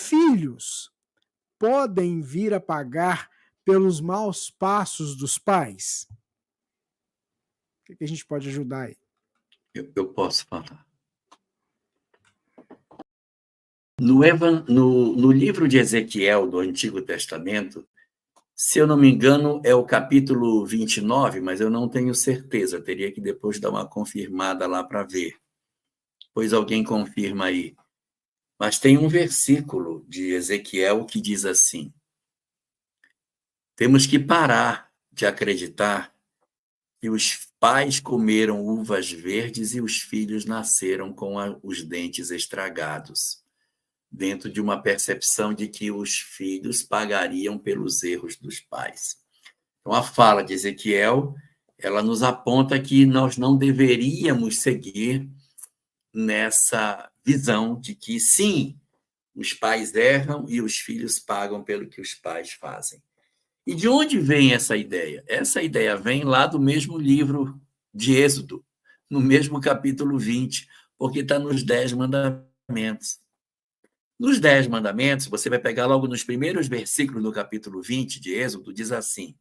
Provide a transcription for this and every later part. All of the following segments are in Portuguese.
filhos podem vir a pagar pelos maus passos dos pais? O que a gente pode ajudar aí? Eu posso falar. No livro de Ezequiel, do Antigo Testamento, se eu não me engano, é o capítulo 29, mas eu não tenho certeza. Eu teria que depois dar uma confirmada lá para ver. Pois alguém confirma aí. Mas tem um versículo de Ezequiel que diz assim: temos que parar de acreditar que os pais comeram uvas verdes e os filhos nasceram com os dentes estragados, dentro de uma percepção de que os filhos pagariam pelos erros dos pais. Então, a fala de Ezequiel, ela nos aponta que nós não deveríamos seguir nessa visão de que, sim, os pais erram e os filhos pagam pelo que os pais fazem. E de onde vem essa ideia? Essa ideia vem lá do mesmo livro de Êxodo, no mesmo capítulo 20, porque está nos 10 mandamentos. Nos 10 mandamentos, você vai pegar logo nos primeiros versículos do capítulo 20 de Êxodo, diz assim: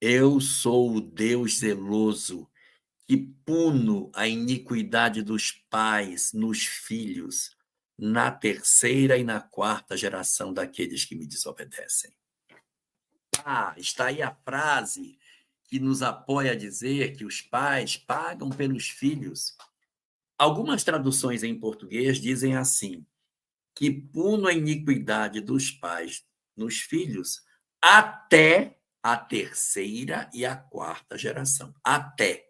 eu sou o Deus zeloso, que puno a iniquidade dos pais nos filhos, na terceira e na quarta geração daqueles que me desobedecem. Está aí a frase que nos apoia a dizer que os pais pagam pelos filhos. Algumas traduções em português dizem assim: que puno a iniquidade dos pais nos filhos até a terceira e a quarta geração. Até.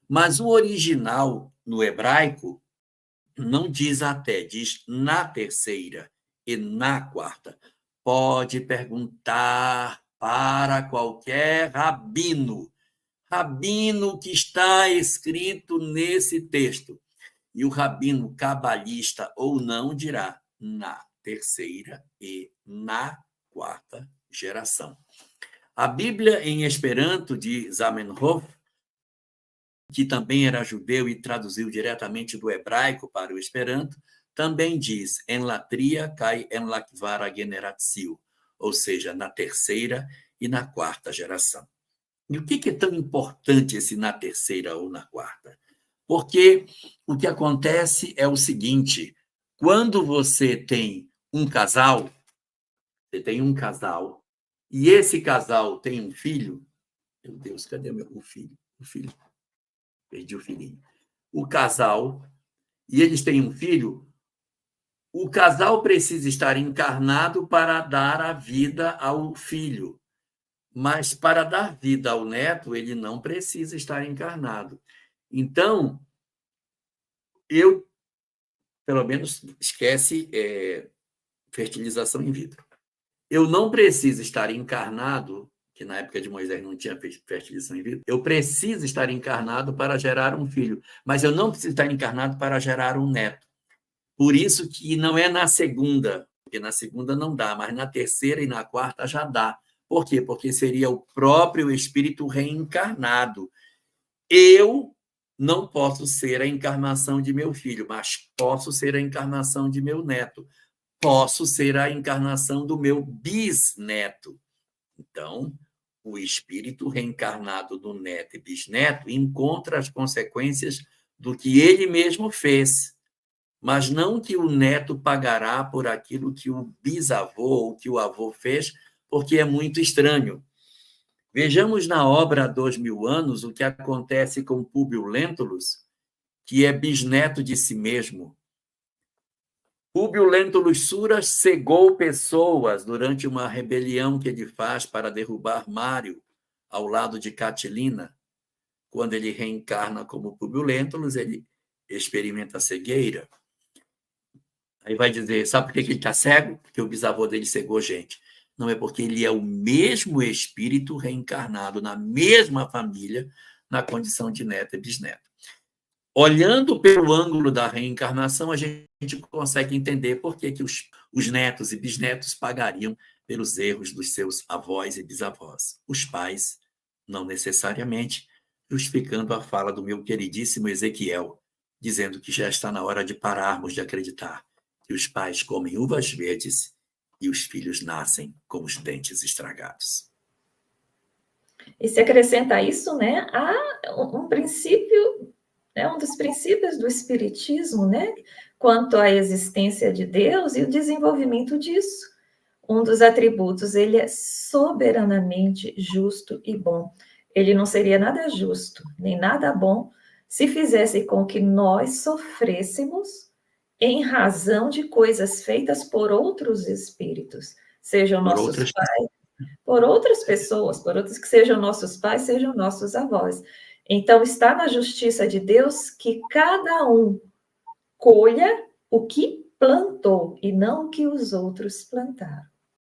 Mas o original, no hebraico, não diz até, diz na terceira e na quarta. Pode perguntar para qualquer rabino. Rabino que está escrito nesse texto. E o rabino cabalista ou não dirá na terceira e na quarta geração. A Bíblia em Esperanto de Zamenhof, que também era judeu e traduziu diretamente do hebraico para o Esperanto, também diz en latria kai en lakvara generatsio, ou seja, na terceira e na quarta geração. E o que é tão importante esse na terceira ou na quarta? Porque o que acontece é o seguinte: quando você tem um casal, e esse casal tem um filho, meu Deus, cadê o filho? O filho, perdi o filhinho. O casal, e eles têm um filho, o casal precisa estar encarnado para dar a vida ao filho. Mas para dar vida ao neto, ele não precisa estar encarnado. Então, pelo menos, esquece fertilização in vitro. Eu não preciso estar encarnado, que na época de Moisés não tinha fertilização in vitro, eu preciso estar encarnado para gerar um filho, mas eu não preciso estar encarnado para gerar um neto. Por isso que não é na segunda, porque na segunda não dá, mas na terceira e na quarta já dá. Por quê? Porque seria o próprio espírito reencarnado. Eu não posso ser a encarnação de meu filho, mas posso ser a encarnação de meu neto. Posso ser a encarnação do meu bisneto. Então, o espírito reencarnado do neto e bisneto encontra as consequências do que ele mesmo fez, mas não que o neto pagará por aquilo que o bisavô ou que o avô fez, porque é muito estranho. Vejamos na obra Há 2000 anos o que acontece com Públio Lentulus, que é bisneto de si mesmo. Públio Lentulus Suras cegou pessoas durante uma rebelião que ele faz para derrubar Mário ao lado de Catilina. Quando ele reencarna como Públio Lentulus, ele experimenta a cegueira. Aí vai dizer, sabe por que ele está cego? Porque o bisavô dele cegou gente. Não é porque ele é o mesmo espírito reencarnado na mesma família, na condição de neto e bisneto. Olhando pelo ângulo da reencarnação, a gente consegue entender por que os netos e bisnetos pagariam pelos erros dos seus avós e bisavós. Os pais, não necessariamente, justificando a fala do meu queridíssimo Ezequiel, dizendo que já está na hora de pararmos de acreditar E os pais comem uvas verdes e os filhos nascem com os dentes estragados. E se acrescenta a isso, né, há um princípio, um dos princípios do Espiritismo, né, quanto à existência de Deus e o desenvolvimento disso. Um dos atributos, ele é soberanamente justo e bom. Ele não seria nada justo, nem nada bom, se fizesse com que nós sofrêssemos em razão de coisas feitas por outros espíritos, sejam nossos pais, por outras pessoas, por outros que sejam nossos pais, sejam nossos avós. Então, está na justiça de Deus que cada um colha o que plantou e não o que os outros plantaram.